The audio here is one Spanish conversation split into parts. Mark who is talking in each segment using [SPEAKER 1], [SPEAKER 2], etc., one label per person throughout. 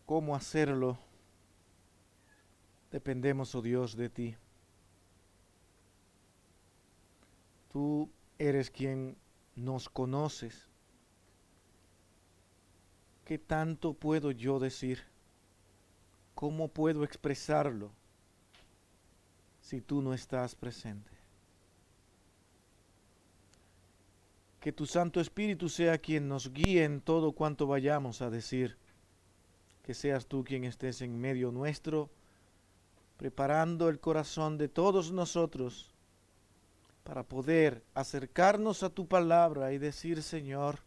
[SPEAKER 1] cómo hacerlo, dependemos, oh Dios, de ti. Tú eres quien nos conoces. ¿Qué tanto puedo yo decir? ¿Cómo puedo expresarlo si tú no estás presente? Que tu Santo Espíritu sea quien nos guíe en todo cuanto vayamos a decir. Que seas tú quien estés en medio nuestro, preparando el corazón de todos nosotros para poder acercarnos a tu palabra y decir, Señor,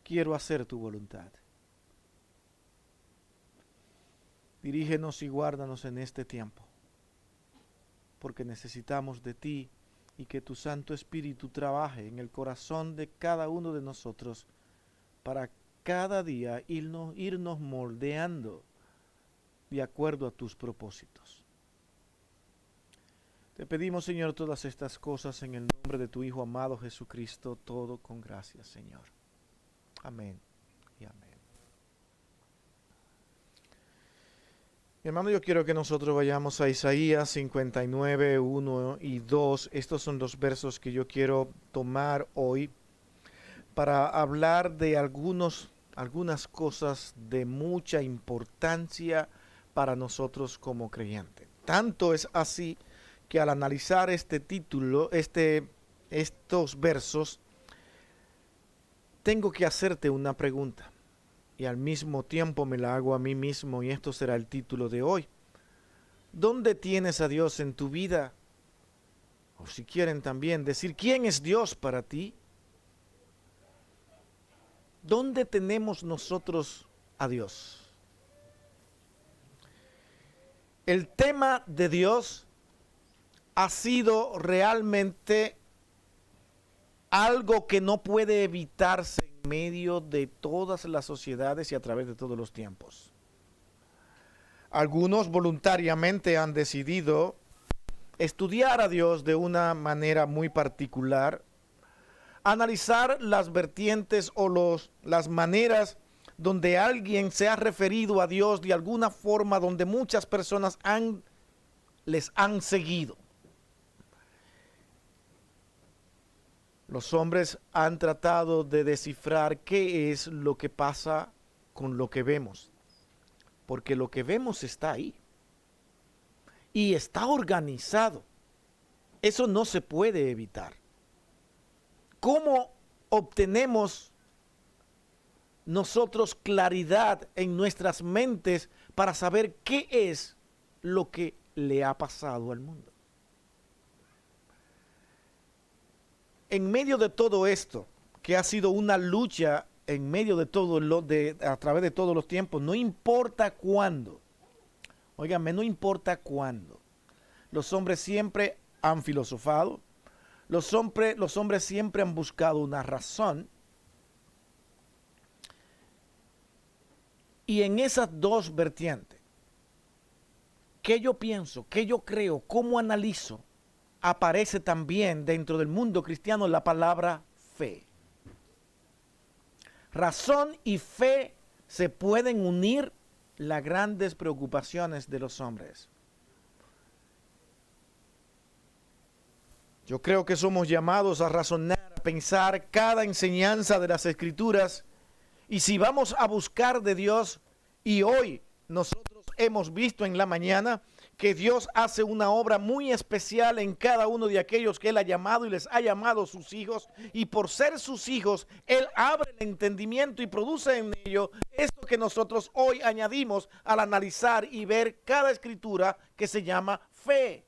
[SPEAKER 1] quiero hacer tu voluntad. Dirígenos y guárdanos en este tiempo, porque necesitamos de ti y que tu Santo Espíritu trabaje en el corazón de cada uno de nosotros para cada día irnos moldeando de acuerdo a tus propósitos. Te pedimos, Señor, todas estas cosas en el nombre de tu Hijo amado Jesucristo, todo con gracias, Señor. Amén y amén. Mi hermano, yo quiero que nosotros vayamos a Isaías 59, 1 y 2. Estos son los versos que yo quiero tomar hoy para hablar de algunas cosas de mucha importancia para nosotros como creyentes. Tanto es así que al analizar este título, estos versos, tengo que hacerte una pregunta. Y al mismo tiempo me la hago a mí mismo, y esto será el título de hoy. ¿Dónde tienes a Dios en tu vida? O si quieren también decir, ¿quién es Dios para ti? ¿Dónde tenemos nosotros a Dios? El tema de Dios ha sido realmente algo que no puede evitarse en medio de todas las sociedades y a través de todos los tiempos. Algunos voluntariamente han decidido estudiar a Dios de una manera muy particular, analizar las vertientes o las maneras donde alguien se ha referido a Dios de alguna forma donde muchas personas les han seguido. Los hombres han tratado de descifrar qué es lo que pasa con lo que vemos, porque lo que vemos está ahí y está organizado. Eso no se puede evitar. ¿Cómo obtenemos nosotros claridad en nuestras mentes para saber qué es lo que le ha pasado al mundo? En medio de todo esto, que ha sido una lucha en medio de todo a través de todos los tiempos, no importa cuándo, óigame, no importa cuándo, los hombres siempre han filosofado, los hombres siempre han buscado una razón, y en esas dos vertientes, ¿qué yo pienso? ¿Qué yo creo? ¿Cómo analizo? Aparece también dentro del mundo cristiano la palabra fe. Razón y fe se pueden unir las grandes preocupaciones de los hombres. Yo creo que somos llamados a razonar, a pensar cada enseñanza de las Escrituras, y si vamos a buscar de Dios, y hoy nosotros hemos visto en la mañana que Dios hace una obra muy especial en cada uno de aquellos que Él ha llamado y les ha llamado sus hijos, y por ser sus hijos, Él abre el entendimiento y produce en ello esto que nosotros hoy añadimos al analizar y ver cada escritura, que se llama fe.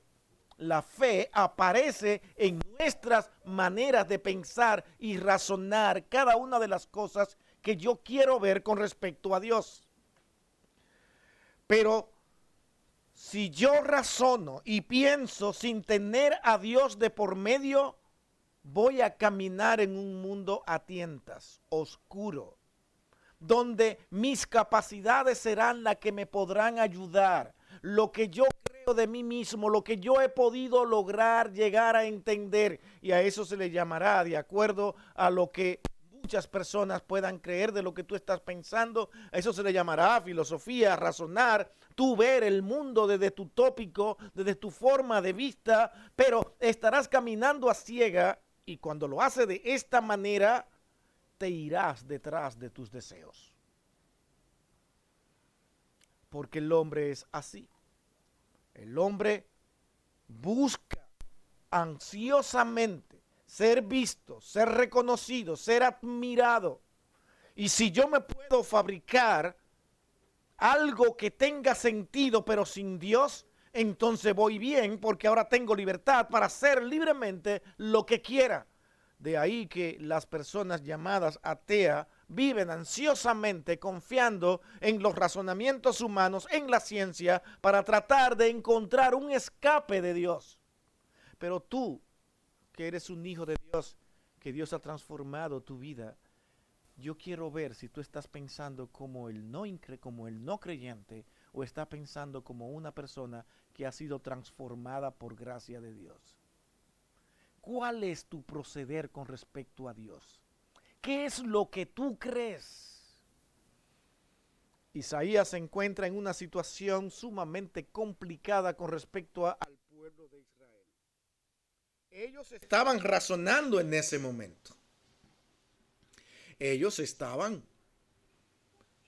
[SPEAKER 1] La fe aparece en nuestras maneras de pensar y razonar cada una de las cosas que yo quiero ver con respecto a Dios. Pero si yo razono y pienso sin tener a Dios de por medio, voy a caminar en un mundo a tientas, oscuro, donde mis capacidades serán las que me podrán ayudar. Lo que yo creo de mí mismo, lo que yo he podido lograr llegar a entender, y a eso se le llamará, de acuerdo a lo que muchas personas puedan creer de lo que tú estás pensando. A eso se le llamará filosofía, razonar, tú ver el mundo desde tu tópico, desde tu forma de vista, pero estarás caminando a ciega y cuando lo haces de esta manera, te irás detrás de tus deseos. Porque el hombre es así. El hombre busca ansiosamente ser visto, ser reconocido, ser admirado. Y si yo me puedo fabricar algo que tenga sentido pero sin Dios, entonces voy bien porque ahora tengo libertad para hacer libremente lo que quiera. De ahí que las personas llamadas ateas viven ansiosamente confiando en los razonamientos humanos, en la ciencia, para tratar de encontrar un escape de Dios. Pero tú, que eres un hijo de Dios, que Dios ha transformado tu vida, yo quiero ver si tú estás pensando como el no creyente o estás pensando como una persona que ha sido transformada por gracia de Dios. ¿Cuál es tu proceder con respecto a Dios? ¿Qué es lo que tú crees? Isaías se encuentra en una situación sumamente complicada con respecto al pueblo de Israel. Ellos estaban razonando en ese momento. Ellos estaban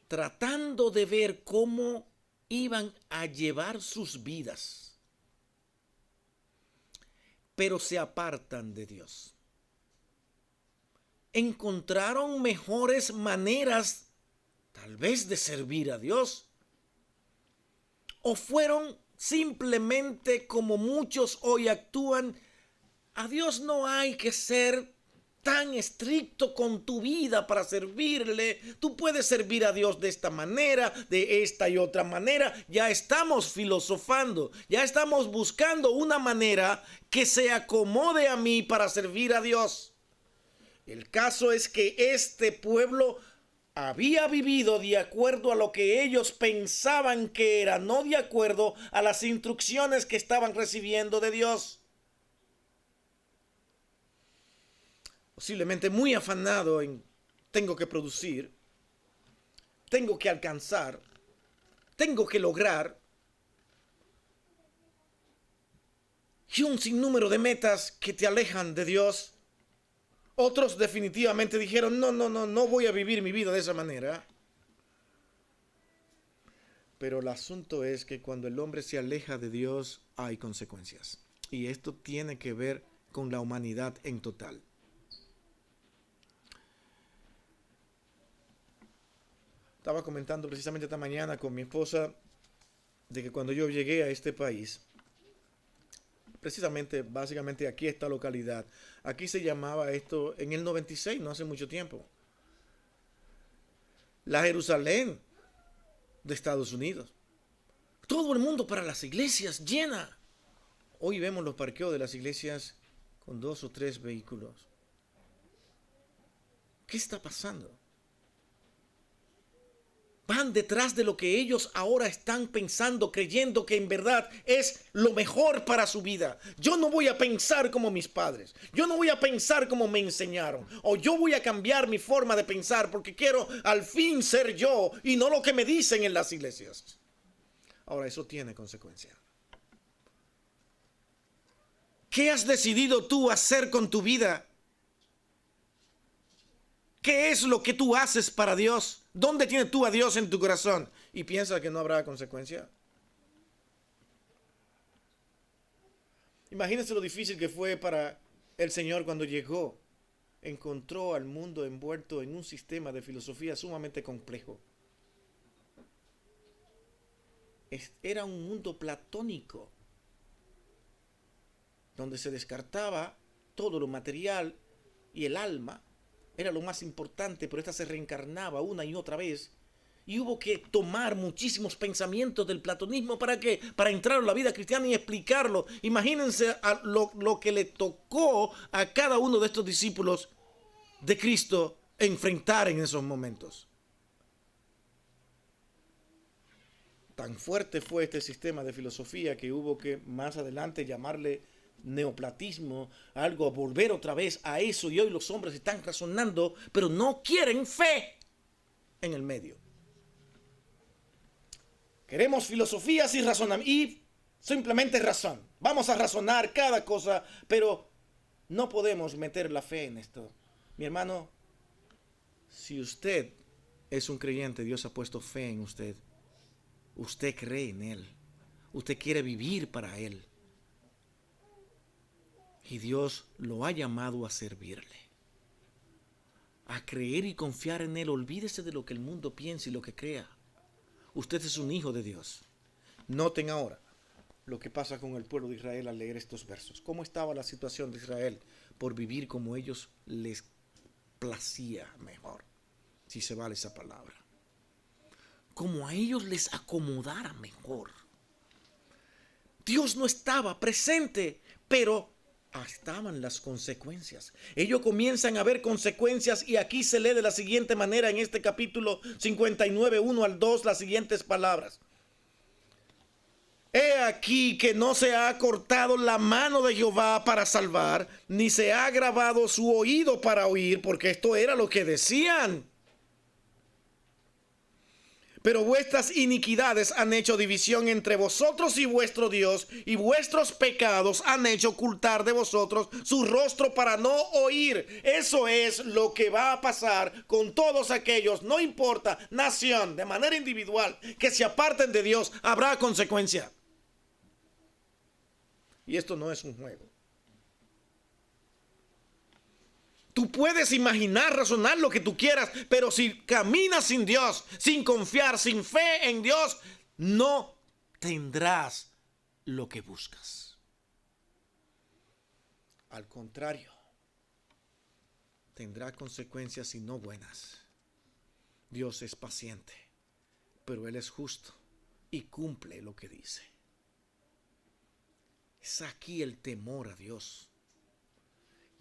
[SPEAKER 1] tratando de ver cómo iban a llevar sus vidas, pero se apartan de Dios. Encontraron mejores maneras, tal vez, de servir a Dios, o fueron simplemente como muchos hoy actúan. A Dios no hay que ser tan estricto con tu vida para servirle. Tú puedes servir a Dios de esta manera, de esta y otra manera. Ya estamos filosofando, ya estamos buscando una manera que se acomode a mí para servir a Dios. El caso es que este pueblo había vivido de acuerdo a lo que ellos pensaban que era, no de acuerdo a las instrucciones que estaban recibiendo de Dios. Posiblemente muy afanado en tengo que producir, tengo que alcanzar, tengo que lograr, y un sinnúmero de metas que te alejan de Dios. Otros definitivamente dijeron, no voy a vivir mi vida de esa manera. Pero el asunto es que cuando el hombre se aleja de Dios hay consecuencias. Y esto tiene que ver con la humanidad en total. Estaba comentando precisamente esta mañana con mi esposa de que cuando yo llegué a este país, precisamente, básicamente aquí esta localidad, aquí se llamaba esto en el 96, no hace mucho tiempo, la Jerusalén de Estados Unidos. Todo el mundo para las iglesias llena. Hoy vemos los parqueos de las iglesias con 2 o 3 vehículos. ¿Qué está pasando? Van detrás de lo que ellos ahora están pensando, creyendo que en verdad es lo mejor para su vida. Yo no voy a pensar como mis padres. Yo no voy a pensar como me enseñaron. O yo voy a cambiar mi forma de pensar porque quiero al fin ser yo y no lo que me dicen en las iglesias. Ahora, eso tiene consecuencias. ¿Qué has decidido tú hacer con tu vida? ¿Qué es lo que tú haces para Dios? ¿Dónde tienes tú a Dios en tu corazón? ¿Y piensas que no habrá consecuencia? Imagínense lo difícil que fue para el Señor cuando llegó. Encontró al mundo envuelto en un sistema de filosofía sumamente complejo. Era un mundo platónico, donde se descartaba todo lo material y el alma era lo más importante, pero esta se reencarnaba una y otra vez. Y hubo que tomar muchísimos pensamientos del platonismo para entrar en la vida cristiana y explicarlo. Imagínense lo que le tocó a cada uno de estos discípulos de Cristo enfrentar en esos momentos. Tan fuerte fue este sistema de filosofía que hubo que más adelante llamarle neoplatismo, algo a volver otra vez a eso, y hoy los hombres están razonando, pero no quieren fe en el medio. Queremos filosofías y razonamiento y simplemente razón. Vamos a razonar cada cosa, pero no podemos meter la fe en esto. Mi hermano, si usted es un creyente, Dios ha puesto fe en usted. Usted cree en Él. Usted quiere vivir para Él. Y Dios lo ha llamado a servirle. A creer y confiar en Él. Olvídese de lo que el mundo piense y lo que crea. Usted es un hijo de Dios. Noten ahora lo que pasa con el pueblo de Israel al leer estos versos. ¿Cómo estaba la situación de Israel por vivir como ellos les placía mejor? Si se vale esa palabra. Como a ellos les acomodara mejor. Dios no estaba presente, pero estaban las consecuencias. Ellos comienzan a ver consecuencias y aquí se lee de la siguiente manera en este capítulo 59, 1 al 2, las siguientes palabras. He aquí que no se ha cortado la mano de Jehová para salvar, ni se ha agravado su oído para oír, porque esto era lo que decían. Pero vuestras iniquidades han hecho división entre vosotros y vuestro Dios, y vuestros pecados han hecho ocultar de vosotros su rostro para no oír. Eso es lo que va a pasar con todos aquellos, no importa, nación, de manera individual, que se aparten de Dios, habrá consecuencia. Y esto no es un juego. Tú puedes imaginar, razonar lo que tú quieras, pero si caminas sin Dios, sin confiar, sin fe en Dios, no tendrás lo que buscas. Al contrario, tendrá consecuencias y no buenas. Dios es paciente, pero Él es justo y cumple lo que dice. Es aquí el temor a Dios.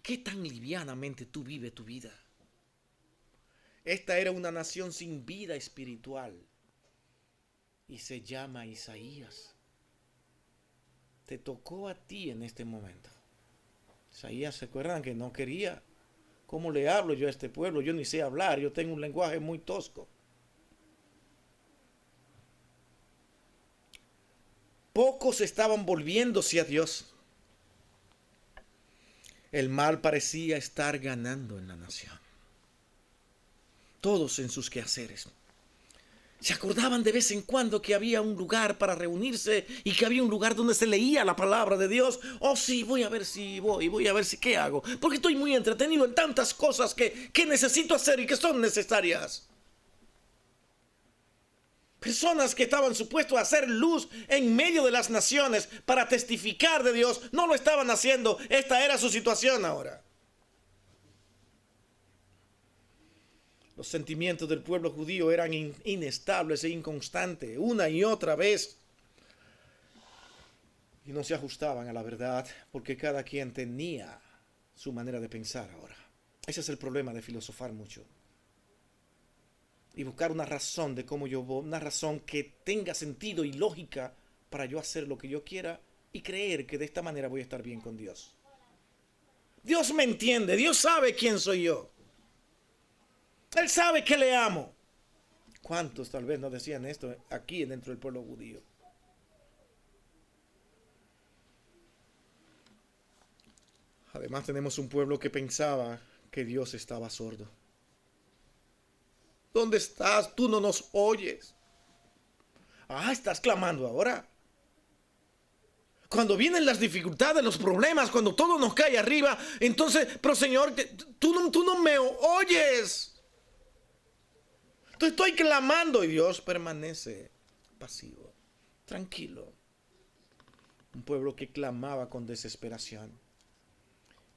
[SPEAKER 1] ¿Qué tan livianamente tú vives tu vida? Esta era una nación sin vida espiritual y se llama Isaías. Te tocó a ti en este momento. Isaías, ¿se acuerdan que no quería? ¿Cómo le hablo yo a este pueblo? Yo ni sé hablar, yo tengo un lenguaje muy tosco. Pocos estaban volviéndose a Dios. El mal parecía estar ganando en la nación. Todos en sus quehaceres. Se acordaban de vez en cuando que había un lugar para reunirse y que había un lugar donde se leía la palabra de Dios. Oh, sí, voy a ver si voy a ver si qué hago. Porque estoy muy entretenido en tantas cosas que necesito hacer y que son necesarias. Personas que estaban supuestos a hacer luz en medio de las naciones para testificar de Dios, no lo estaban haciendo. Esta era su situación ahora. Los sentimientos del pueblo judío eran inestables e inconstantes, una y otra vez. Y no se ajustaban a la verdad, porque cada quien tenía su manera de pensar ahora. Ese es el problema de filosofar mucho. Y buscar una razón de cómo yo voy, una razón que tenga sentido y lógica para yo hacer lo que yo quiera y creer que de esta manera voy a estar bien con Dios. Dios me entiende, Dios sabe quién soy yo. Él sabe que le amo. ¿Cuántos tal vez no decían esto aquí dentro del pueblo judío? Además tenemos un pueblo que pensaba que Dios estaba sordo. ¿Dónde estás? Tú no nos oyes. Ah, estás clamando ahora. Cuando vienen las dificultades, los problemas, cuando todo nos cae arriba, entonces, pero Señor, tú no me oyes. Estoy clamando y Dios permanece pasivo, tranquilo. Un pueblo que clamaba con desesperación.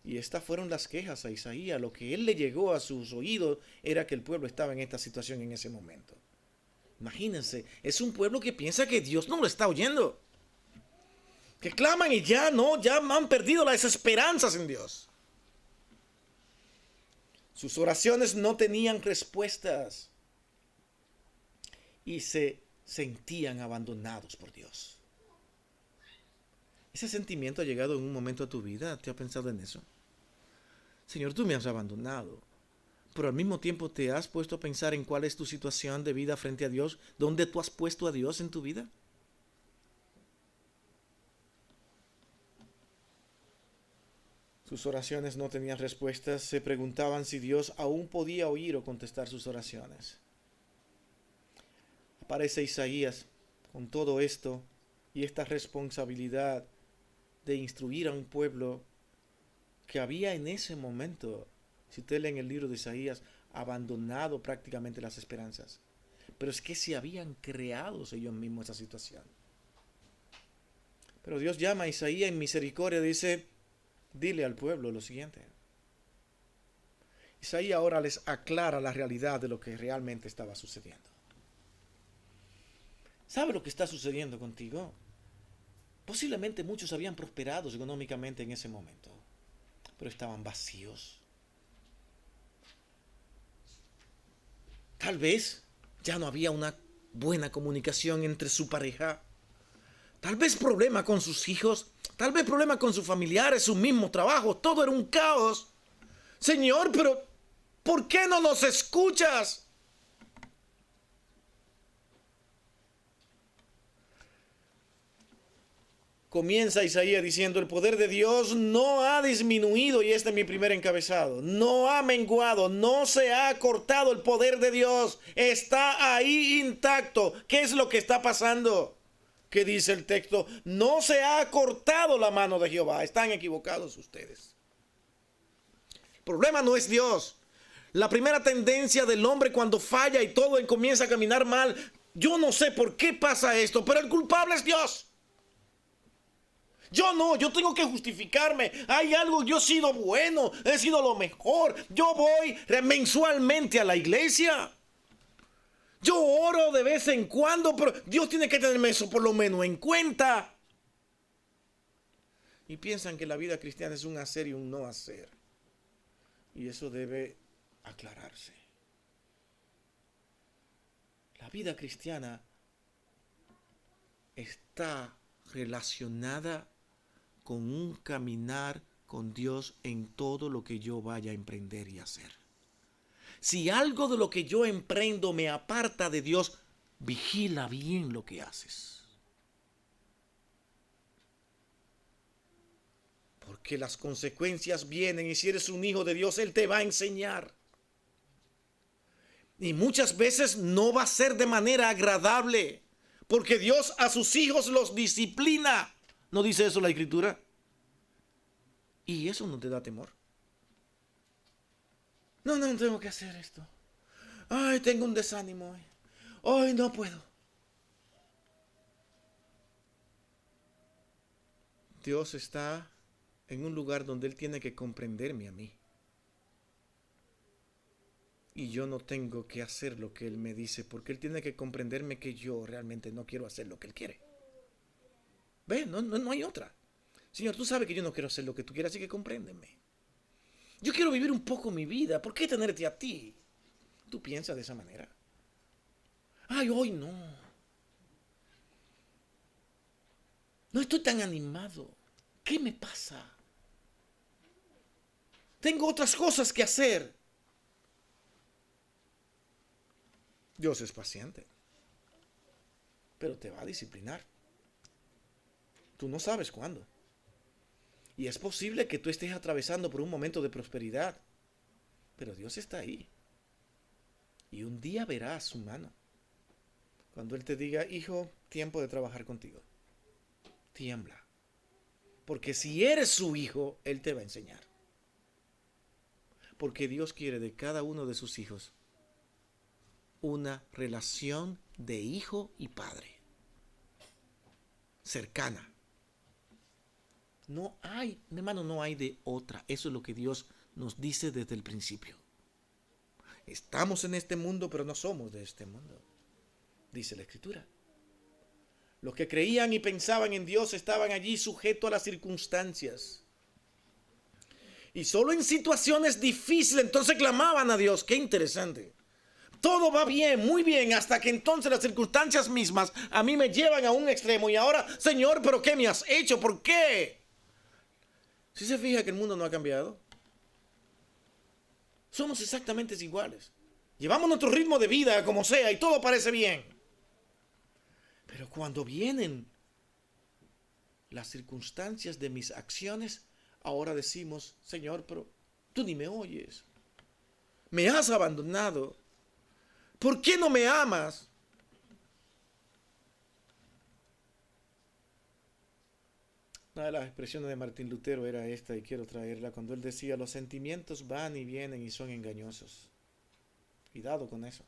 [SPEAKER 1] Y estas fueron las quejas a Isaías. Lo que él le llegó a sus oídos era que el pueblo estaba en esta situación en ese momento. Imagínense, es un pueblo que piensa que Dios no lo está oyendo. Que claman y ya han perdido las esperanzas en Dios. Sus oraciones no tenían respuestas. Y se sentían abandonados por Dios. Ese sentimiento ha llegado en un momento a tu vida. ¿Te has pensado en eso? Señor, tú me has abandonado. Pero al mismo tiempo te has puesto a pensar en cuál es tu situación de vida frente a Dios. ¿Dónde tú has puesto a Dios en tu vida? Sus oraciones no tenían respuestas. Se preguntaban si Dios aún podía oír o contestar sus oraciones. Aparece Isaías con todo esto y esta responsabilidad de instruir a un pueblo que había en ese momento, si usted lee en el libro de Isaías, abandonado prácticamente las esperanzas. Pero es que se habían creado ellos mismos esa situación. Pero Dios llama a Isaías en misericordia, dice, dile al pueblo lo siguiente. Isaías ahora les aclara la realidad de lo que realmente estaba sucediendo. ¿Sabe lo que está sucediendo contigo? Posiblemente muchos habían prosperado económicamente en ese momento, pero estaban vacíos. Tal vez ya no había una buena comunicación entre su pareja. Tal vez problema con sus hijos. Tal vez problema con sus familiares, su mismo trabajo. Todo era un caos. Señor, pero ¿por qué no nos escuchas? Comienza Isaías diciendo, el poder de Dios no ha disminuido, y este es mi primer encabezado, no ha menguado, no se ha cortado el poder de Dios, está ahí intacto. ¿Qué es lo que está pasando? ¿Qué dice el texto? No se ha cortado la mano de Jehová. Están equivocados ustedes. El problema no es Dios. La primera tendencia del hombre cuando falla y todo comienza a caminar mal, yo no sé por qué pasa esto, pero el culpable es Dios. Yo tengo que justificarme. Hay algo, yo he sido bueno, he sido lo mejor. Yo voy mensualmente a la iglesia. Yo oro de vez en cuando, pero Dios tiene que tenerme eso por lo menos en cuenta. Y piensan que la vida cristiana es un hacer y un no hacer. Y eso debe aclararse. La vida cristiana está relacionada con un caminar con Dios en todo lo que yo vaya a emprender y hacer. Si algo de lo que yo emprendo me aparta de Dios, vigila bien lo que haces. Porque las consecuencias vienen, y si eres un hijo de Dios, Él te va a enseñar. Y muchas veces no va a ser de manera agradable, porque Dios a sus hijos los disciplina. ¿No dice eso la Escritura? Y eso no te da temor. No tengo que hacer esto. Ay, tengo un desánimo hoy. Hoy no puedo. Dios está en un lugar donde Él tiene que comprenderme a mí. Y yo no tengo que hacer lo que Él me dice, porque Él tiene que comprenderme que yo realmente no quiero hacer lo que Él quiere. ¿Ve? No hay otra. Señor, tú sabes que yo no quiero hacer lo que tú quieras, así que compréndeme. Yo quiero vivir un poco mi vida. ¿Por qué tenerte a ti? Tú piensas de esa manera. Ay, hoy no. No estoy tan animado. ¿Qué me pasa? Tengo otras cosas que hacer. Dios es paciente, pero te va a disciplinar. Tú no sabes cuándo. Y es posible que tú estés atravesando por un momento de prosperidad, pero Dios está ahí. Y un día verás su mano. Cuando Él te diga, hijo, tiempo de trabajar contigo. Tiembla. Porque si eres su hijo, Él te va a enseñar. Porque Dios quiere de cada uno de sus hijos una relación de hijo y padre. Cercana. No hay, mi hermano, no hay de otra. Eso es lo que Dios nos dice desde el principio. Estamos en este mundo, pero no somos de este mundo, dice la Escritura. Los que creían y pensaban en Dios estaban allí sujetos a las circunstancias. Y solo en situaciones difíciles entonces clamaban a Dios. Qué interesante. Todo va bien, muy bien, hasta que entonces las circunstancias mismas a mí me llevan a un extremo. Y ahora, Señor, ¿pero qué me has hecho? ¿Por qué? ¿Sí se fija que el mundo no ha cambiado? Somos exactamente iguales. Llevamos nuestro ritmo de vida como sea y todo parece bien. Pero cuando vienen las circunstancias de mis acciones, ahora decimos, Señor, pero tú ni me oyes. Me has abandonado. ¿Por qué no me amas? Una de las expresiones de Martín Lutero era esta, y quiero traerla, cuando él decía, los sentimientos van y vienen y son engañosos. Cuidado con eso.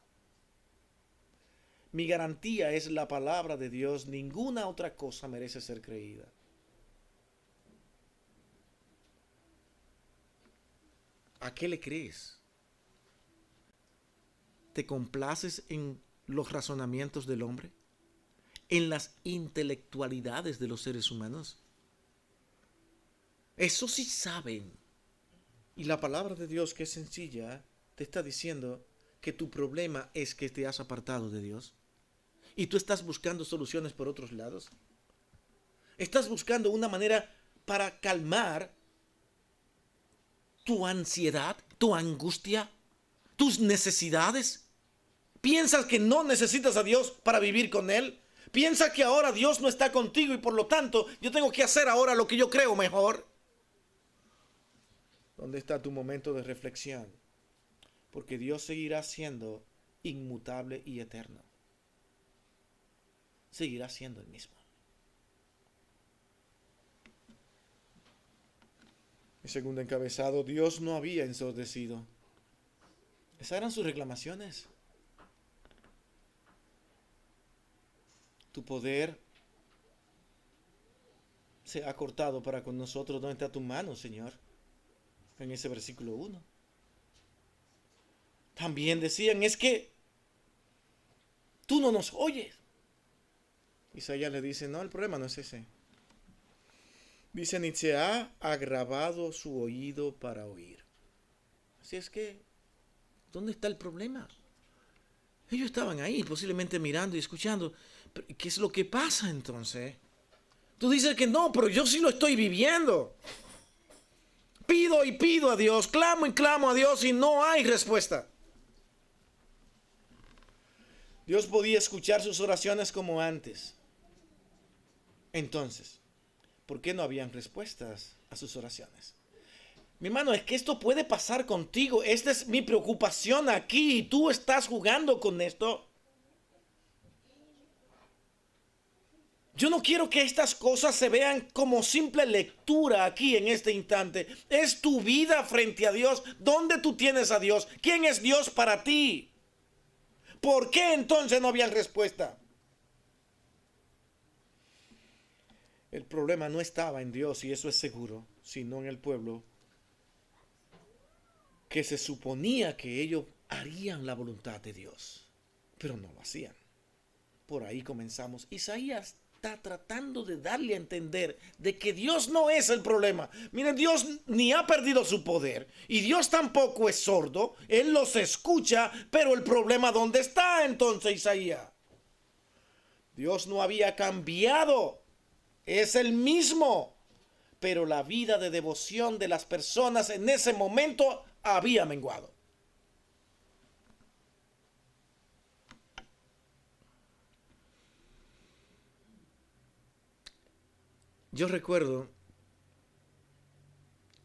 [SPEAKER 1] Mi garantía es la palabra de Dios, ninguna otra cosa merece ser creída. ¿A qué le crees? ¿Te complaces en los razonamientos del hombre? ¿En las intelectualidades de los seres humanos? Eso sí saben. Y la palabra de Dios, que es sencilla, te está diciendo que tu problema es que te has apartado de Dios. Y tú estás buscando soluciones por otros lados. Estás buscando una manera para calmar tu ansiedad, tu angustia, tus necesidades. ¿Piensas que no necesitas a Dios para vivir con Él? ¿Piensas que ahora Dios no está contigo y por lo tanto yo tengo que hacer ahora lo que yo creo mejor? ¿Dónde está tu momento de reflexión? Porque Dios seguirá siendo inmutable y eterno. Seguirá siendo el mismo. Mi segundo encabezado, Dios no había ensordecido. Esas eran sus reclamaciones. Tu poder se ha cortado para con nosotros. ¿Dónde está tu mano, Señor? En ese versículo 1. También decían, es que tú no nos oyes. Isaías le dice, no, el problema no es ese. Dice, ni se ha agravado su oído para oír. Así es que, ¿dónde está el problema? Ellos estaban ahí, posiblemente mirando y escuchando. ¿Qué es lo que pasa entonces? Tú dices que no, pero yo sí lo estoy viviendo. Pido y pido a Dios, clamo y clamo a Dios y no hay respuesta. Dios podía escuchar sus oraciones como antes. Entonces, ¿por qué no habían respuestas a sus oraciones? Mi hermano, es que esto puede pasar contigo. Esta es mi preocupación aquí y tú estás jugando con esto. Yo no quiero que estas cosas se vean como simple lectura aquí en este instante. Es tu vida frente a Dios. ¿Dónde tú tienes a Dios? ¿Quién es Dios para ti? ¿Por qué entonces no había respuesta? El problema no estaba en Dios, y eso es seguro, sino en el pueblo, que se suponía que ellos harían la voluntad de Dios, pero no lo hacían. Por ahí comenzamos. Isaías está tratando de darle a entender de que Dios no es el problema. Miren, Dios ni ha perdido su poder y Dios tampoco es sordo. Él los escucha, pero el problema, ¿dónde está entonces, Isaías? Dios no había cambiado. Es el mismo, pero la vida de devoción de las personas en ese momento había menguado. Yo recuerdo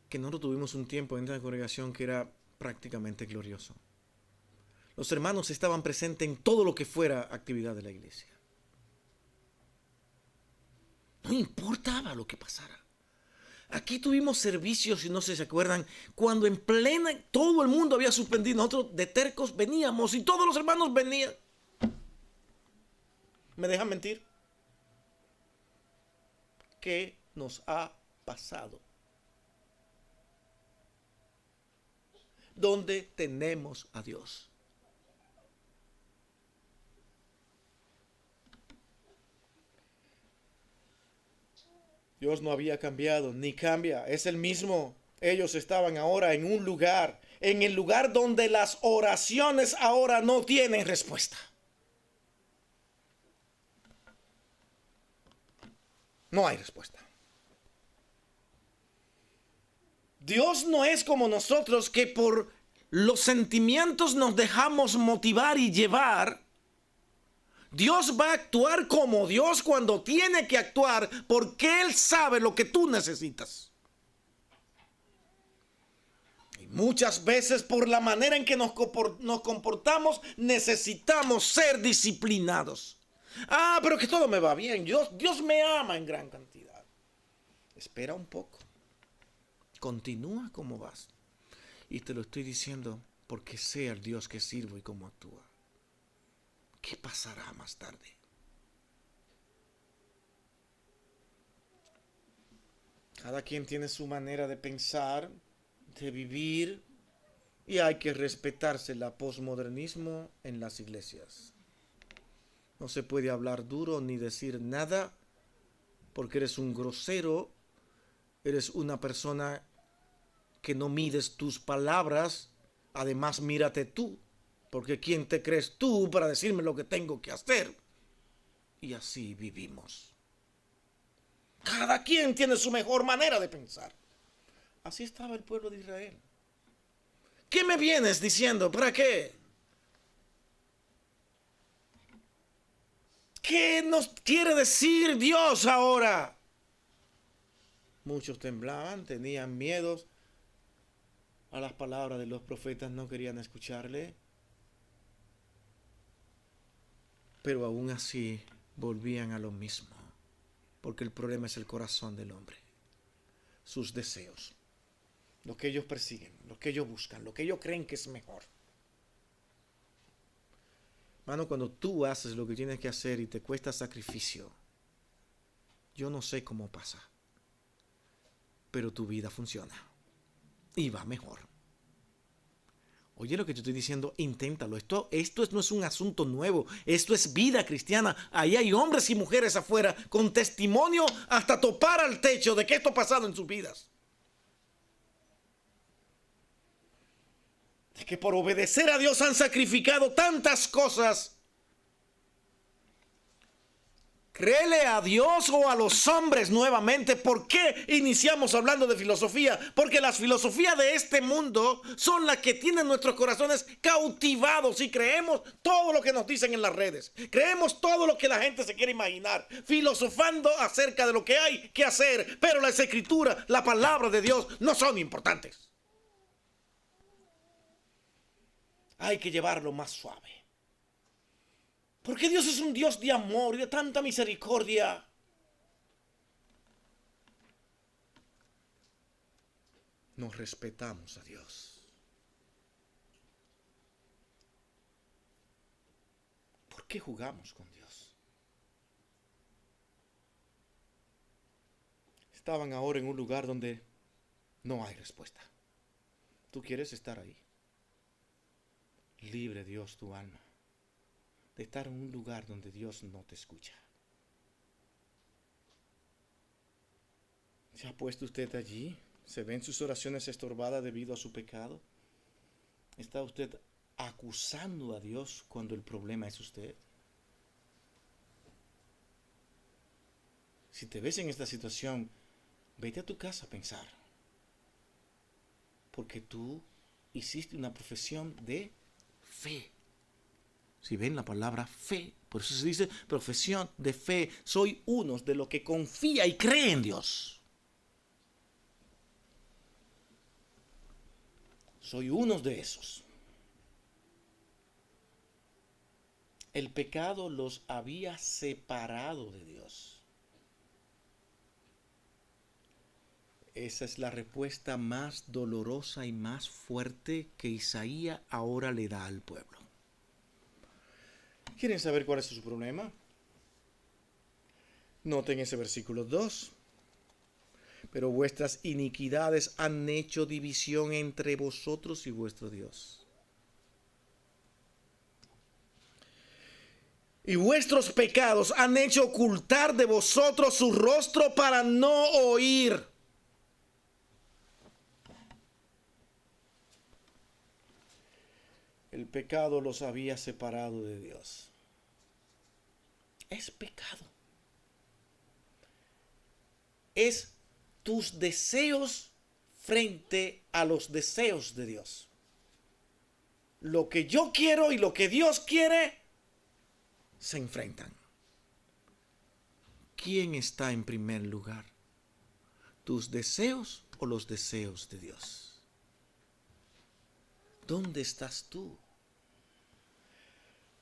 [SPEAKER 1] que nosotros tuvimos un tiempo en la congregación que era prácticamente glorioso. Los hermanos estaban presentes en todo lo que fuera actividad de la iglesia. No importaba lo que pasara. Aquí tuvimos servicios, si no se acuerdan, cuando en plena todo el mundo había suspendido, nosotros de tercos veníamos y todos los hermanos venían. ¿Me dejan mentir? ¿Qué nos ha pasado? ¿Dónde tenemos a Dios? Dios no había cambiado, ni cambia, es el mismo. Ellos estaban ahora en un lugar en el lugar donde las oraciones ahora no tienen respuesta. No hay respuesta. Dios no es como nosotros, que por los sentimientos nos dejamos motivar y llevar. Dios va a actuar como Dios cuando tiene que actuar, porque Él sabe lo que tú necesitas. Y muchas veces, por la manera en que nos comportamos, necesitamos ser disciplinados. Pero que todo me va bien. Dios me ama en gran cantidad. Espera un poco. Continúa como vas. Y te lo estoy diciendo porque sé al Dios que sirvo y cómo actúa. ¿Qué pasará más tarde? Cada quien tiene su manera de pensar, de vivir, y hay que respetarse el posmodernismo en las iglesias. No se puede hablar duro ni decir nada porque eres un grosero, eres una persona que no mides tus palabras. Además, mírate tú, porque ¿quién te crees tú para decirme lo que tengo que hacer? Y así vivimos. Cada quien tiene su mejor manera de pensar. Así estaba el pueblo de Israel. ¿Qué me vienes diciendo? ¿Para qué? ¿Qué nos quiere decir Dios ahora? Muchos temblaban, tenían miedos a las palabras de los profetas, no querían escucharle. Pero aún así volvían a lo mismo, porque el problema es el corazón del hombre, sus deseos, lo que ellos persiguen, lo que ellos buscan, lo que ellos creen que es mejor. Mano, cuando tú haces lo que tienes que hacer y te cuesta sacrificio, yo no sé cómo pasa, pero tu vida funciona y va mejor. Oye, lo que te estoy diciendo, inténtalo. Esto no es un asunto nuevo. Esto es vida cristiana. Ahí hay hombres y mujeres afuera con testimonio hasta topar al techo de que esto ha pasado en sus vidas. De que por obedecer a Dios han sacrificado tantas cosas. Créele a Dios o a los hombres nuevamente. ¿Por qué iniciamos hablando de filosofía? Porque las filosofías de este mundo son las que tienen nuestros corazones cautivados y creemos todo lo que nos dicen en las redes. Creemos todo lo que la gente se quiere imaginar, filosofando acerca de lo que hay que hacer. Pero las escrituras, la palabra de Dios, no son importantes. Hay que llevarlo más suave. Porque Dios es un Dios de amor y de tanta misericordia. Nos respetamos a Dios. ¿Por qué jugamos con Dios? Estaban ahora en un lugar donde no hay respuesta. ¿Tú quieres estar ahí? Libre Dios tu alma de estar en un lugar donde Dios no te escucha. ¿Se ha puesto usted allí? ¿Se ven sus oraciones estorbadas debido a su pecado? ¿Está usted acusando a Dios cuando el problema es usted? Si te ves en esta situación, vete a tu casa a pensar. Porque tú hiciste una profesión de fe. Si ven la palabra fe, por eso se dice profesión de fe. Soy uno de los que confía y cree en Dios. Soy uno de esos. El pecado los había separado de Dios. Esa es la respuesta más dolorosa y más fuerte que Isaías ahora le da al pueblo. ¿Quieren saber cuál es su problema? Noten ese versículo 2. Pero vuestras iniquidades han hecho división entre vosotros y vuestro Dios. Y vuestros pecados han hecho ocultar de vosotros su rostro para no oír. El pecado los había separado de Dios. Es pecado. Es tus deseos frente a los deseos de Dios. Lo que yo quiero y lo que Dios quiere se enfrentan. ¿Quién está en primer lugar? ¿Tus deseos o los deseos de Dios? ¿Dónde estás tú?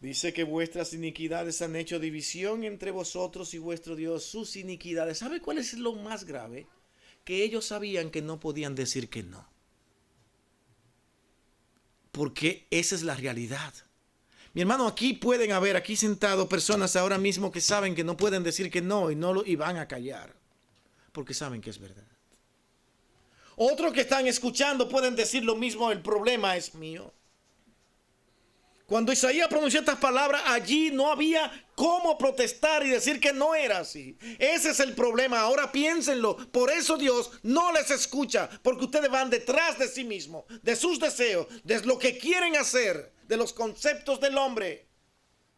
[SPEAKER 1] Dice que vuestras iniquidades han hecho división entre vosotros y vuestro Dios, sus iniquidades. ¿Sabe cuál es lo más grave? Que ellos sabían que no podían decir que no. Porque esa es la realidad. Mi hermano, aquí pueden haber, aquí sentado, personas ahora mismo que saben que no pueden decir que no y van a callar. Porque saben que es verdad. Otros que están escuchando pueden decir lo mismo, el problema es mío. Cuando Isaías pronunció estas palabras, allí no había cómo protestar y decir que no era así. Ese es el problema. Ahora piénsenlo. Por eso Dios no les escucha, porque ustedes van detrás de sí mismos, de sus deseos, de lo que quieren hacer, de los conceptos del hombre,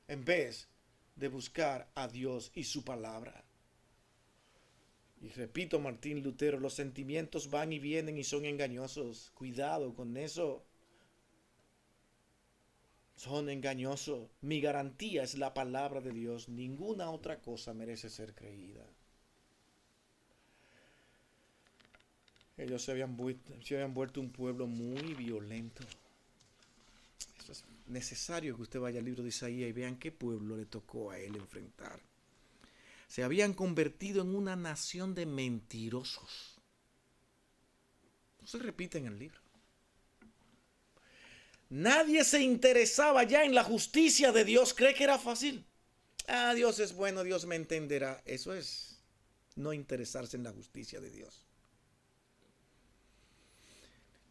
[SPEAKER 1] en vez de buscar a Dios y su palabra. Y repito, Martín Lutero, los sentimientos van y vienen y son engañosos. Cuidado con eso. Son engañosos. Mi garantía es la palabra de Dios. Ninguna otra cosa merece ser creída. Ellos se habían vuelto un pueblo muy violento. Eso es necesario que usted vaya al libro de Isaías y vean qué pueblo le tocó a él enfrentar. Se habían convertido en una nación de mentirosos. No se repite en el libro. Nadie se interesaba ya en la justicia de Dios. ¿Cree que era fácil? Ah, Dios es bueno, Dios me entenderá. Eso es no interesarse en la justicia de Dios.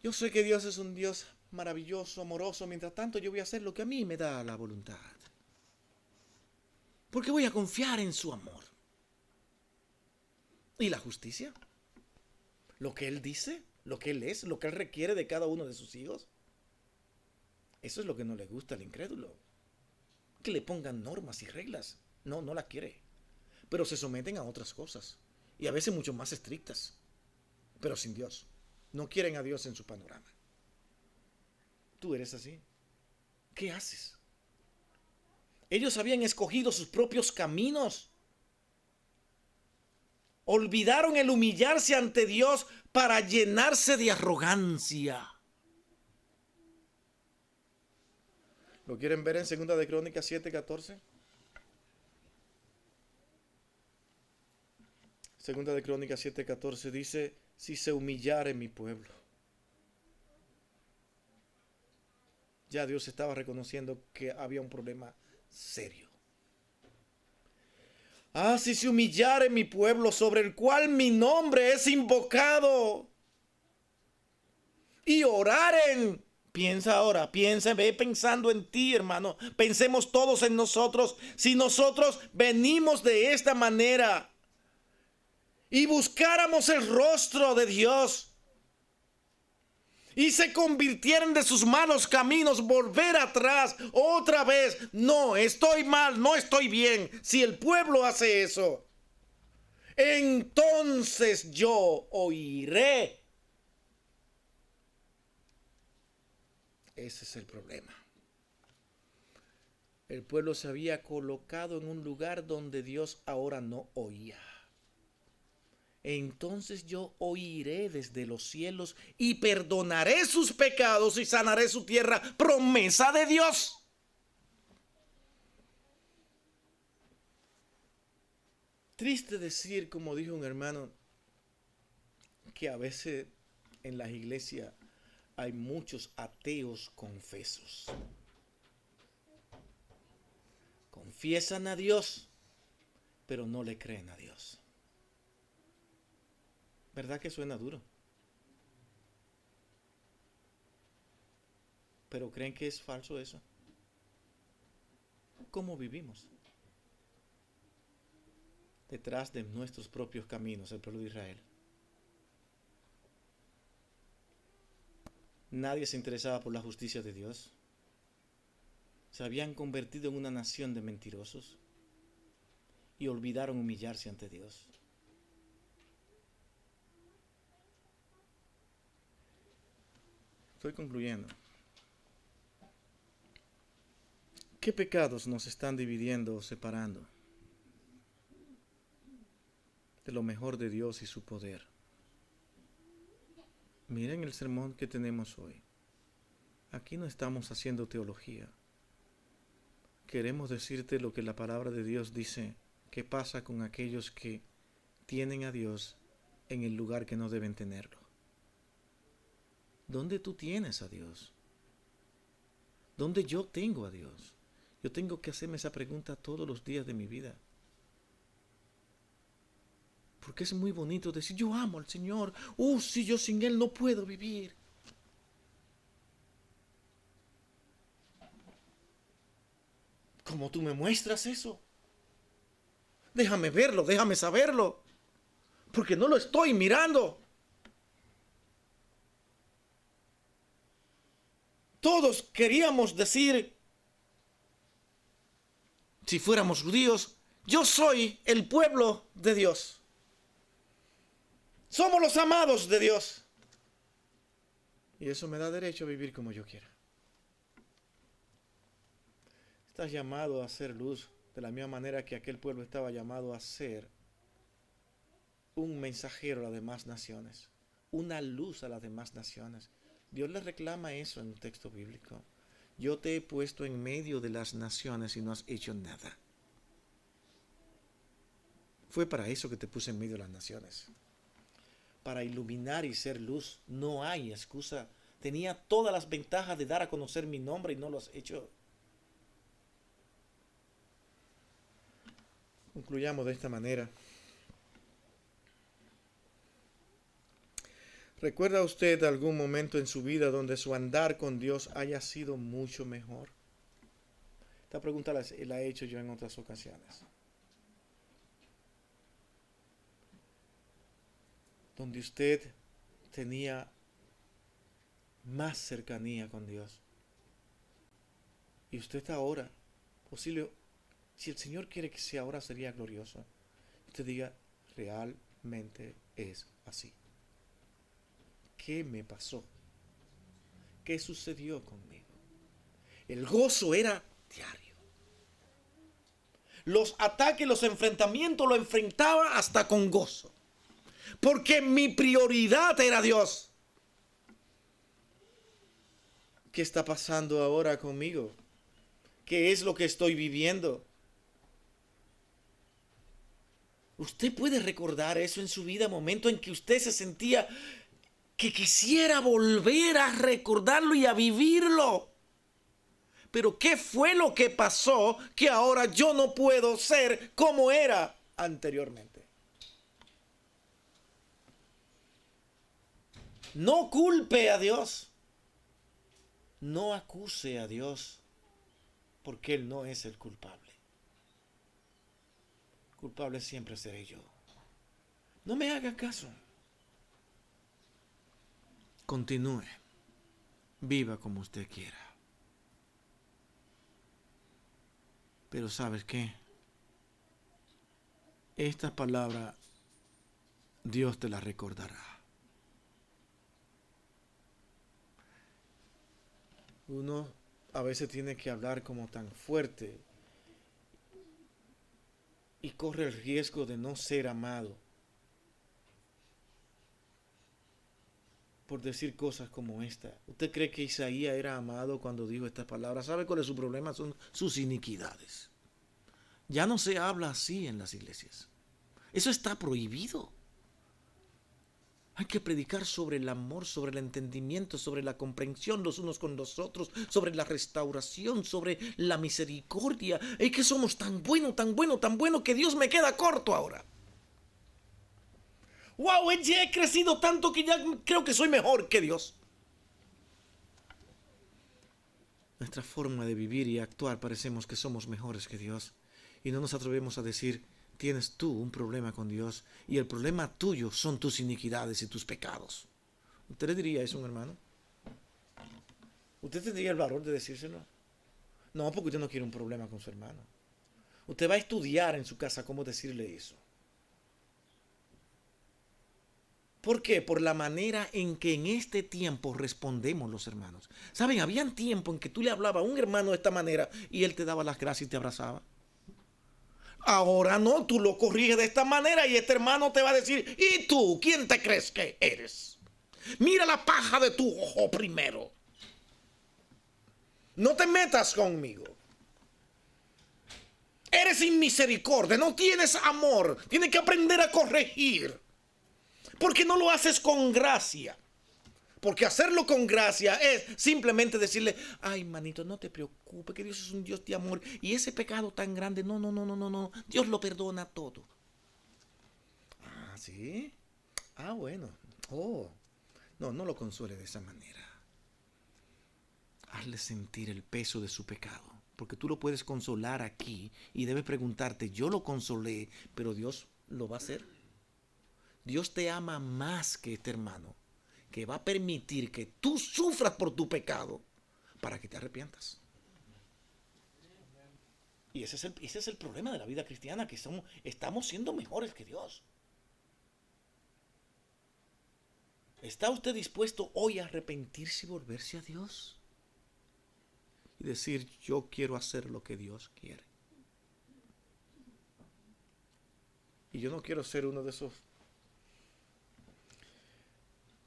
[SPEAKER 1] Yo sé que Dios es un Dios maravilloso, amoroso. Mientras tanto, yo voy a hacer lo que a mí me da la voluntad. Porque voy a confiar en su amor. ¿Y la justicia? Lo que Él dice, lo que Él es, lo que Él requiere de cada uno de sus hijos. Eso es lo que no le gusta al incrédulo. Que le pongan normas y reglas. No la quiere. Pero se someten a otras cosas. Y a veces mucho más estrictas. Pero sin Dios. No quieren a Dios en su panorama. Tú eres así. ¿Qué haces? Ellos habían escogido sus propios caminos. Olvidaron el humillarse ante Dios para llenarse de arrogancia. ¿Lo quieren ver en 2 de Crónicas 7:14? 2 de Crónicas 7:14 dice, si se humillare mi pueblo. Ya Dios estaba reconociendo que había un problema serio. Ah, si se humillare mi pueblo sobre el cual mi nombre es invocado y oraren. Piensa ahora, ve pensando en ti, hermano. Pensemos todos en nosotros. Si nosotros venimos de esta manera y buscáramos el rostro de Dios y se convirtieran de sus malos caminos, volver atrás otra vez. No, estoy mal, no estoy bien. Si el pueblo hace eso, entonces yo oiré. Ese es el problema. El pueblo se había colocado en un lugar donde Dios ahora no oía. Entonces yo oiré desde los cielos y perdonaré sus pecados y sanaré su tierra. Promesa de Dios. Triste decir, como dijo un hermano, que a veces en las iglesias hay muchos ateos confesos. Confiesan a Dios, pero no le creen a Dios. ¿Verdad que suena duro? Pero creen que es falso eso. ¿Cómo vivimos? Detrás de nuestros propios caminos, el pueblo de Israel. Nadie se interesaba por la justicia de Dios. Se habían convertido en una nación de mentirosos y olvidaron humillarse ante Dios. Estoy concluyendo. ¿Qué pecados nos están dividiendo o separando de lo mejor de Dios y su poder? Miren el sermón que tenemos hoy. Aquí no estamos haciendo teología. Queremos decirte lo que la palabra de Dios dice, que pasa con aquellos que tienen a Dios en el lugar que no deben tenerlo. ¿Dónde tú tienes a Dios? ¿Dónde yo tengo a Dios? Yo tengo que hacerme esa pregunta todos los días de mi vida. Porque es muy bonito decir, yo amo al Señor. Si yo sin Él no puedo vivir. ¿Cómo tú me muestras eso? Déjame verlo, déjame saberlo. Porque no lo estoy mirando. Todos queríamos decir, si fuéramos judíos, yo soy el pueblo de Dios. Somos los amados de Dios. Y eso me da derecho a vivir como yo quiera. Estás llamado a hacer luz de la misma manera que aquel pueblo estaba llamado a ser un mensajero a las demás naciones, una luz a las demás naciones. Dios le reclama eso en un texto bíblico. Yo te he puesto en medio de las naciones y no has hecho nada. Fue para eso que te puse en medio de las naciones. Para iluminar y ser luz. No hay excusa. Tenía todas las ventajas de dar a conocer mi nombre y no lo has hecho. Concluyamos de esta manera. ¿Recuerda usted algún momento en su vida donde su andar con Dios haya sido mucho mejor? Esta pregunta la he hecho yo en otras ocasiones. Donde usted tenía más cercanía con Dios. Y usted ahora, posible, si el Señor quiere que sea ahora, sería glorioso. Usted diga, realmente es así. ¿Qué me pasó? ¿Qué sucedió conmigo? El gozo era diario. Los ataques, los enfrentamientos lo enfrentaba hasta con gozo. Porque mi prioridad era Dios. ¿Qué está pasando ahora conmigo? ¿Qué es lo que estoy viviendo? Usted puede recordar eso en su vida, momento en que usted se sentía que quisiera volver a recordarlo y a vivirlo. Pero ¿qué fue lo que pasó que ahora yo no puedo ser como era anteriormente? No culpe a Dios. No acuse a Dios, porque Él no es el culpable. Culpable siempre seré yo. No me haga caso. Continúe. Viva como usted quiera. Pero ¿sabes qué? Esta palabra Dios te la recordará. Uno a veces tiene que hablar como tan fuerte y corre el riesgo de no ser amado por decir cosas como esta. ¿Usted cree que Isaías era amado cuando dijo estas palabras? ¿Sabe cuál es su problema? Son sus iniquidades. Ya no se habla así en las iglesias. Eso está prohibido. Hay que predicar sobre el amor, sobre el entendimiento, sobre la comprensión los unos con los otros, sobre la restauración, sobre la misericordia. Es que somos tan buenos, tan buenos, tan buenos que Dios me queda corto ahora. ¡Wow! Ya he crecido tanto que ya creo que soy mejor que Dios. Nuestra forma de vivir y actuar parecemos que somos mejores que Dios. Y no nos atrevemos a decir, tienes tú un problema con Dios y el problema tuyo son tus iniquidades y tus pecados. ¿Usted le diría eso a un hermano? ¿Usted tendría el valor de decírselo? No, porque usted no quiere un problema con su hermano. Usted va a estudiar en su casa cómo decirle eso. ¿Por qué? Por la manera en que en este tiempo respondemos los hermanos. ¿Saben? Habían tiempo en que tú le hablabas a un hermano de esta manera y él te daba las gracias y te abrazaba. Ahora no, tú lo corriges de esta manera y este hermano te va a decir, ¿y tú quién te crees que eres? Mira la paja de tu ojo primero. No te metas conmigo. Eres sin misericordia, no tienes amor. Tienes que aprender a corregir. Porque no lo haces con gracia. Porque hacerlo con gracia es simplemente decirle, ay, manito, no te preocupes, que Dios es un Dios de amor. Y ese pecado tan grande, no. Dios lo perdona todo. Ah, ¿sí? Ah, bueno. Oh, no lo consuele de esa manera. Hazle sentir el peso de su pecado. Porque tú lo puedes consolar aquí y debes preguntarte, yo lo consolé, pero Dios lo va a hacer. Dios te ama más que este hermano, que va a permitir que tú sufras por tu pecado para que te arrepientas. Y ese es el problema de la vida cristiana, que estamos siendo mejores que Dios. ¿Está usted dispuesto hoy a arrepentirse y volverse a Dios? Y decir, yo quiero hacer lo que Dios quiere. Y yo no quiero ser uno de esos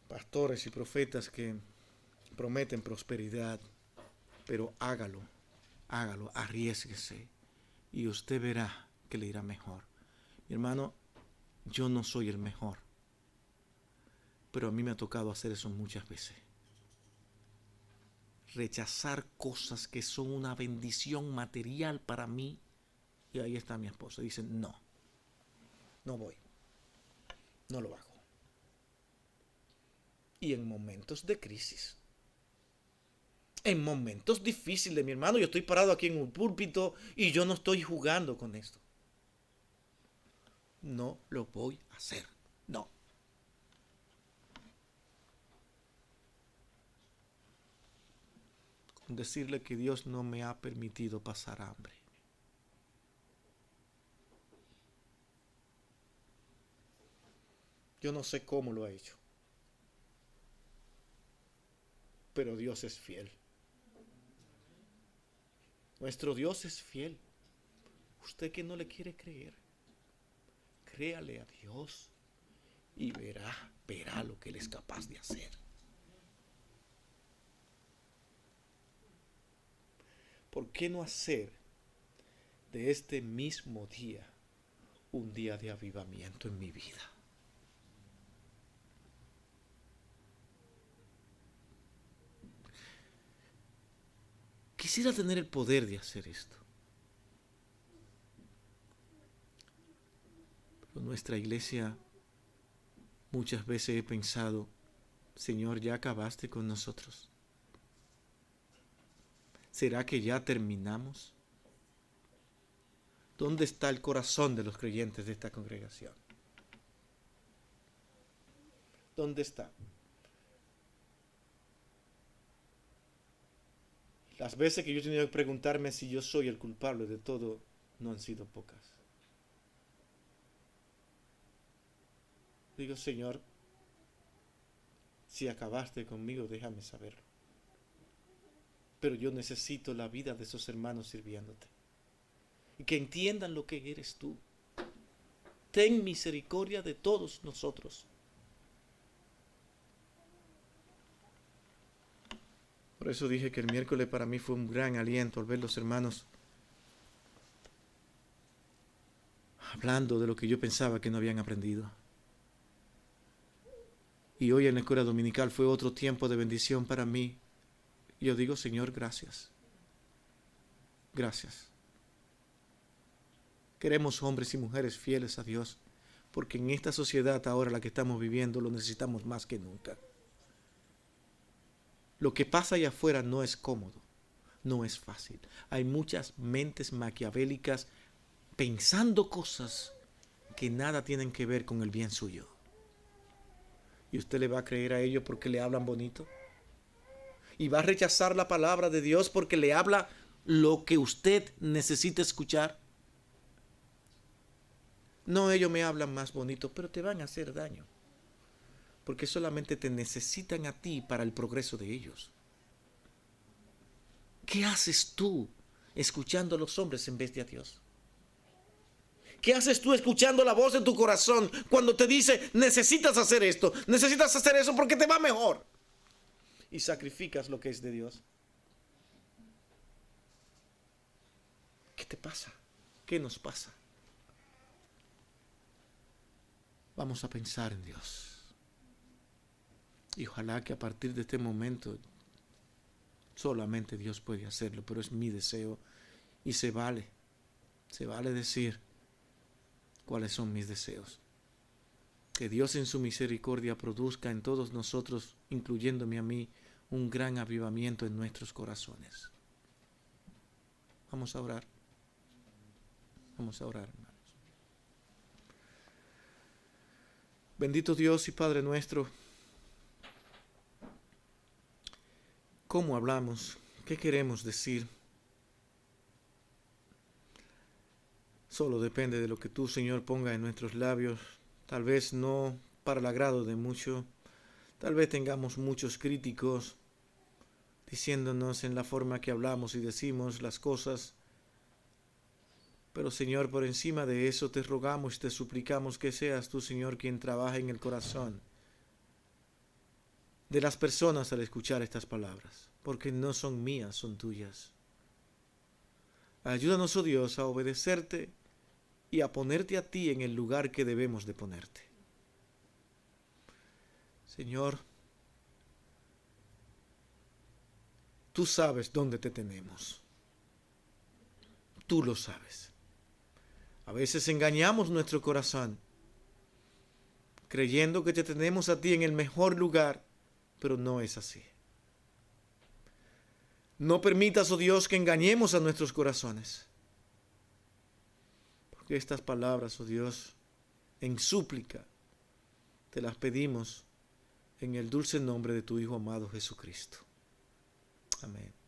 [SPEAKER 1] pastores y profetas que prometen prosperidad, pero hágalo, arriésguese y usted verá que le irá mejor. Mi hermano, yo no soy el mejor, pero a mí me ha tocado hacer eso muchas veces. Rechazar cosas que son una bendición material para mí. Y ahí está mi esposa. Dice, no voy, no lo hago. Y en momentos de crisis, en momentos difíciles, mi hermano, yo estoy parado aquí en un púlpito y yo no estoy jugando con esto. No lo voy a hacer, no. Con decirle que Dios no me ha permitido pasar hambre. Yo no sé cómo lo ha hecho, pero Dios es fiel. Nuestro Dios es fiel. Usted que no le quiere creer, créale a Dios y verá lo que Él es capaz de hacer. ¿Por qué no hacer de este mismo día un día de avivamiento en mi vida? Quisiera tener el poder de hacer esto. Pero nuestra iglesia, muchas veces he pensado, Señor, ¿ya acabaste con nosotros? ¿Será que ya terminamos? ¿Dónde está el corazón de los creyentes de esta congregación? ¿Dónde está? Las veces que yo he tenido que preguntarme si yo soy el culpable de todo, no han sido pocas. Digo, Señor, si acabaste conmigo, déjame saberlo. Pero yo necesito la vida de esos hermanos sirviéndote. Y que entiendan lo que eres tú. Ten misericordia de todos nosotros. Por eso dije que el miércoles para mí fue un gran aliento al ver los hermanos hablando de lo que yo pensaba que no habían aprendido. Y hoy en la escuela dominical fue otro tiempo de bendición para mí. Yo digo, Señor, gracias. Gracias. Queremos hombres y mujeres fieles a Dios, porque en esta sociedad ahora la que estamos viviendo lo necesitamos más que nunca. Lo que pasa allá afuera no es cómodo, no es fácil. Hay muchas mentes maquiavélicas pensando cosas que nada tienen que ver con el bien suyo. ¿Y usted le va a creer a ellos porque le hablan bonito? ¿Y va a rechazar la palabra de Dios porque le habla lo que usted necesita escuchar? No, ellos me hablan más bonito, pero te van a hacer daño. Porque solamente te necesitan a ti para el progreso de ellos. ¿Qué haces tú escuchando a los hombres en vez de a Dios? ¿Qué haces tú escuchando la voz de tu corazón cuando te dice, necesitas hacer esto, necesitas hacer eso porque te va mejor? Y sacrificas lo que es de Dios. ¿Qué te pasa? ¿Qué nos pasa? Vamos a pensar en Dios. Y ojalá que a partir de este momento solamente Dios puede hacerlo, pero es mi deseo y se vale decir cuáles son mis deseos. Que Dios en su misericordia produzca en todos nosotros, incluyéndome a mí, un gran avivamiento en nuestros corazones. Vamos a orar. Vamos a orar, hermanos. Bendito Dios y Padre nuestro, ¿cómo hablamos? ¿Qué queremos decir? Solo depende de lo que tú, Señor, ponga en nuestros labios. Tal vez no para el agrado de muchos. Tal vez tengamos muchos críticos diciéndonos en la forma que hablamos y decimos las cosas. Pero, Señor, por encima de eso te rogamos y te suplicamos que seas tú, Señor, quien trabaje en el corazón de las personas al escuchar estas palabras, porque no son mías, son tuyas. Ayúdanos, oh Dios, a obedecerte y a ponerte a ti en el lugar que debemos de ponerte. Señor, tú sabes dónde te tenemos. Tú lo sabes. A veces engañamos nuestro corazón, creyendo que te tenemos a ti en el mejor lugar, pero no es así. No permitas, oh Dios, que engañemos a nuestros corazones. Porque estas palabras, oh Dios, en súplica, te las pedimos en el dulce nombre de tu Hijo amado Jesucristo. Amén.